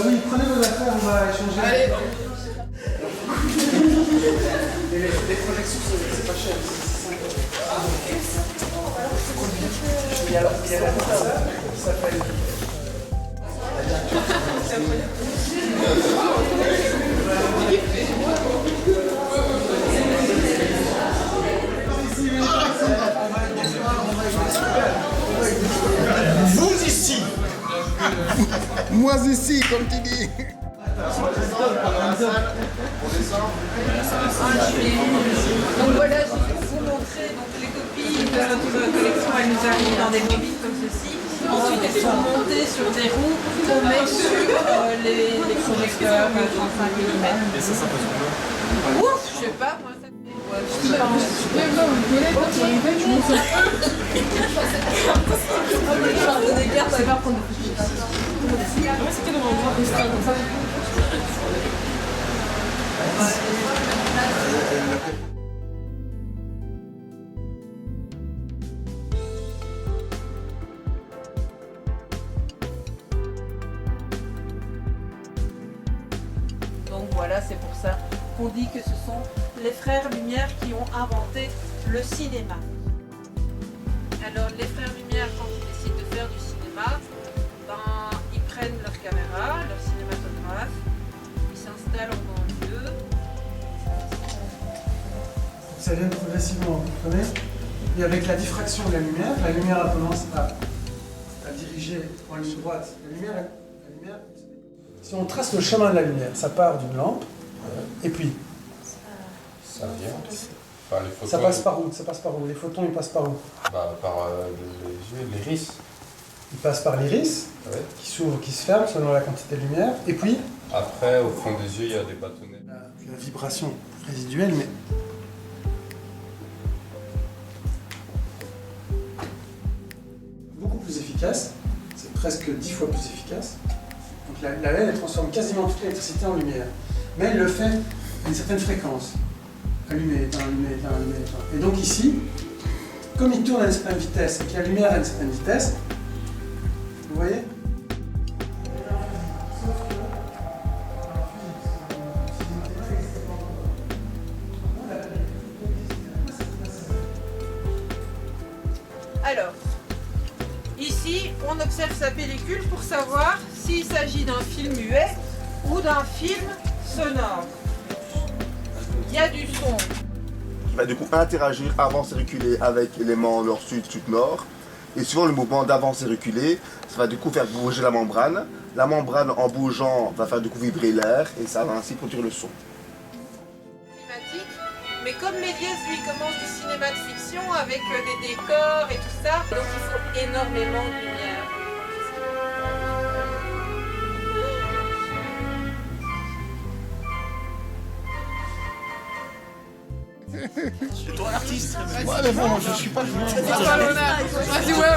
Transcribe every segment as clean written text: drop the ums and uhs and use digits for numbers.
Oui, prenez vos affaires, on va échanger. Allez. Les projections, c'est pas cher. Il y a la personne qui s'appelle. Vous ici. Moi ici, comme tu dis. Donc voilà, je vais vous montrer donc, les copies de notre collection. Elles nous arrivent dans des mobiles comme ceci. Ensuite, elles sont montées sur des roues qu'on met sur les projecteurs 35 mm. Et ça passe combien? Ouf, je sais pas, moi ça. Ouais, je sais pas. Donc voilà, c'est pour ça qu'on dit que ce sont les frères Lumière qui ont inventé le cinéma. Alors les frères Lumière, quand ils décident de faire du cinéma, ils prennent leur caméra, leur cinématographe, ils s'installent en banlieue. Ça vient progressivement, vous comprenez? Et avec la diffraction de la lumière elle commence à diriger en ligne droite. La lumière, si on trace le chemin de la lumière, ça part d'une lampe, et puis ça vient. Enfin, les photons, ça passe par où? Ça passe par où? Les photons, ils passent par où? Par les yeux, l'iris. Ils passent par l'iris, Ouais. qui s'ouvre, qui se ferme selon la quantité de lumière, et puis Après, au fond des yeux, il y a des bâtonnets. la vibration résiduelle, mais beaucoup plus efficace, c'est presque 10 fois plus efficace. Donc la LED, elle transforme quasiment toute l'électricité en lumière, mais elle le fait à une certaine fréquence. Allumé, éteint, allumé, éteint, allumé, éteint. Et donc ici, comme il tourne à une certaine vitesse et que la lumière a une certaine vitesse, vous voyez? Alors, ici, on observe sa pellicule pour savoir s'il s'agit d'un film muet ou d'un film sonore. Il y a du son. Qui va du coup interagir, avancer, reculer avec l'élément nord-sud, sud-nord. Et suivant le mouvement d'avance et reculer, ça va du coup faire bouger la membrane. La membrane, en bougeant, va faire du coup vibrer l'air et ça va ainsi produire le son. Climatique. Mais comme Méliès, lui, commence du cinéma de fiction avec des décors et tout ça, donc il faut énormément de lumière. C'est toi l'artiste? Ouais, mais bon, je suis pas le Vas-y, ouais.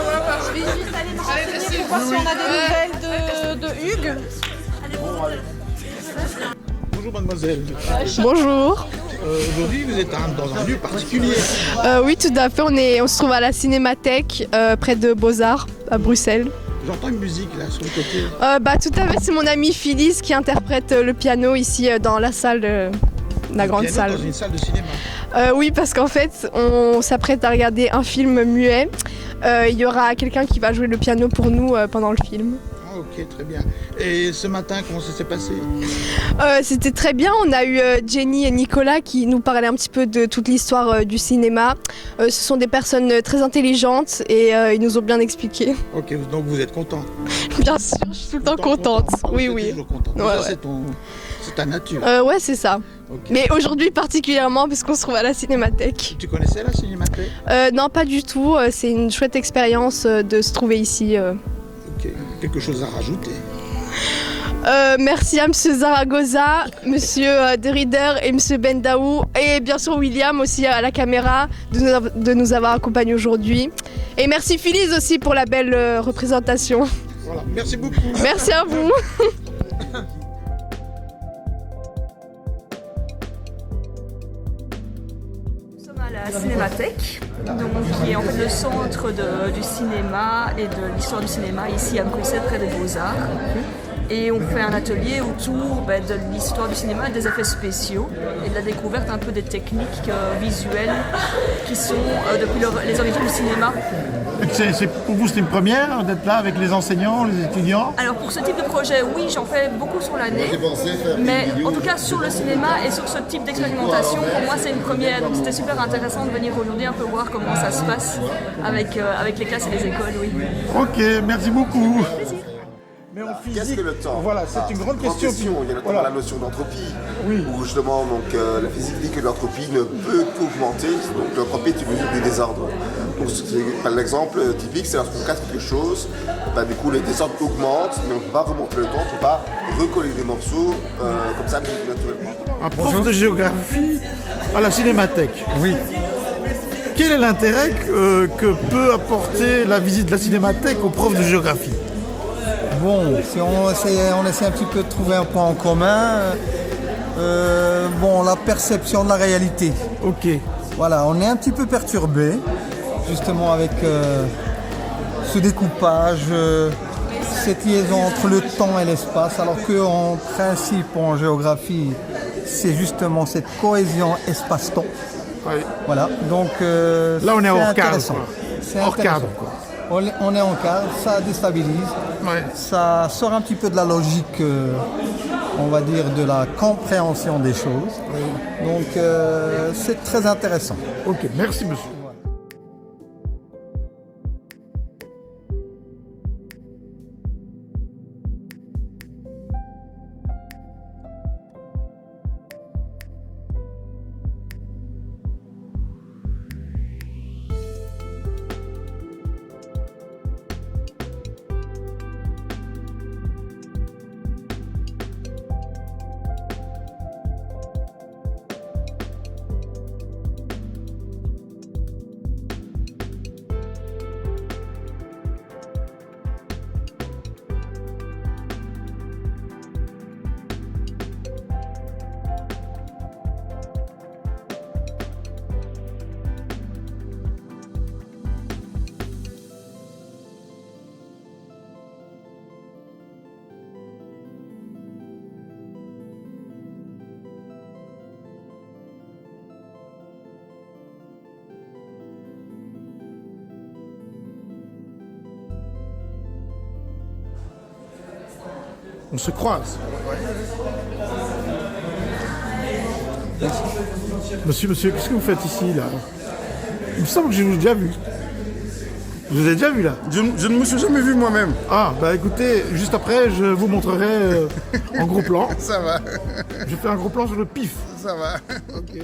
Je vais juste aller me renseigner pour voir si on a des nouvelles de Hugues. Bonjour mademoiselle. Bonjour. Aujourd'hui vous êtes dans un lieu particulier. Oui, tout à fait. On se trouve à la Cinémathèque, près de Beaux-Arts, à Bruxelles. J'entends une musique là sur le côté. Tout à fait, c'est mon amie Phyllis qui interprète le piano ici dans la salle, la grande Piano salle. dans une salle de cinéma. Oui, parce qu'en fait, on s'apprête à regarder un film muet. Il y aura quelqu'un qui va jouer le piano pour nous pendant le film. Ah, ok, très bien. Et ce matin, comment ça s'est passé? C'était très bien, on a eu Jenny et Nicolas qui nous parlaient un petit peu de toute l'histoire du cinéma. Ce sont des personnes très intelligentes et ils nous ont bien expliqué. Ok, donc vous êtes content? Bien sûr, je suis tout le temps contente. Oui, Vous êtes oui. toujours content. Ouais, Ça, ouais. c'est ta nature. Ouais, c'est ça. Ok. Mais aujourd'hui particulièrement parce qu'on se trouve à la Cinémathèque. Tu connaissais la cinémathèque? Non, pas du tout. C'est une chouette expérience de se trouver ici. Ok, quelque chose à rajouter? Merci à Monsieur Zaragoza, Monsieur De Rieder et Monsieur Bendaou et bien sûr William aussi à la caméra de nous avoir accompagnés aujourd'hui. Et merci Phyllis aussi pour la belle représentation. Voilà, merci beaucoup. Merci à vous. la Cinémathèque, donc, qui est en fait le centre du cinéma et de l'histoire du cinéma ici à Bruxelles, près des Beaux-Arts. Et on fait un atelier autour de l'histoire du cinéma, des effets spéciaux et de la découverte un peu des techniques visuelles qui sont depuis les origines du cinéma. Pour vous, c'est une première d'être là avec les enseignants, les étudiants? Alors pour ce type de projet, oui, j'en fais beaucoup sur l'année, mais en tout cas sur le cinéma et sur ce type d'expérimentation, pour moi c'est une première, donc c'était super intéressant de venir aujourd'hui un peu voir comment ça se passe avec les classes et les écoles, oui. Ok, merci beaucoup. Mais en Qu'est-ce physique, que le temps? voilà, c'est une grande question. Il y a notamment la notion d'entropie, Oui. où justement la physique dit que l'entropie ne peut qu'augmenter, donc l'entropie est une mesure du désordre. Donc l'exemple typique, c'est lorsqu'on casse quelque chose, du coup les désordres augmentent, mais on ne peut pas remonter le temps, on ne peut pas recoller des morceaux comme ça naturellement. Un prof de géographie à la Cinémathèque. Oui. Quel est l'intérêt que peut apporter la visite de la Cinémathèque aux profs de géographie? Bon, si on essaie un petit peu de trouver un point en commun. La perception de la réalité. Ok. Voilà, on est un petit peu perturbé, justement avec ce découpage, cette liaison entre le temps et l'espace, alors qu'en principe, en géographie, c'est justement cette cohésion espace-temps. Oui. Voilà, donc là on est hors cadre. C'est hors intéressant. cadre, quoi. On est en cadre, ça déstabilise, Ouais. ça sort un petit peu de la logique, on va dire, de la compréhension des choses. Oui. Donc c'est très intéressant. Ok, merci monsieur. On se croise. Monsieur, qu'est-ce que vous faites ici, là? Il me semble que je vous ai déjà vu. Vous avez déjà vu, là? Je ne me suis jamais vu moi-même. Ah, bah écoutez, juste après, je vous montrerai en gros plan. Ça va. Je fais un gros plan sur le pif. Ça va. Ok.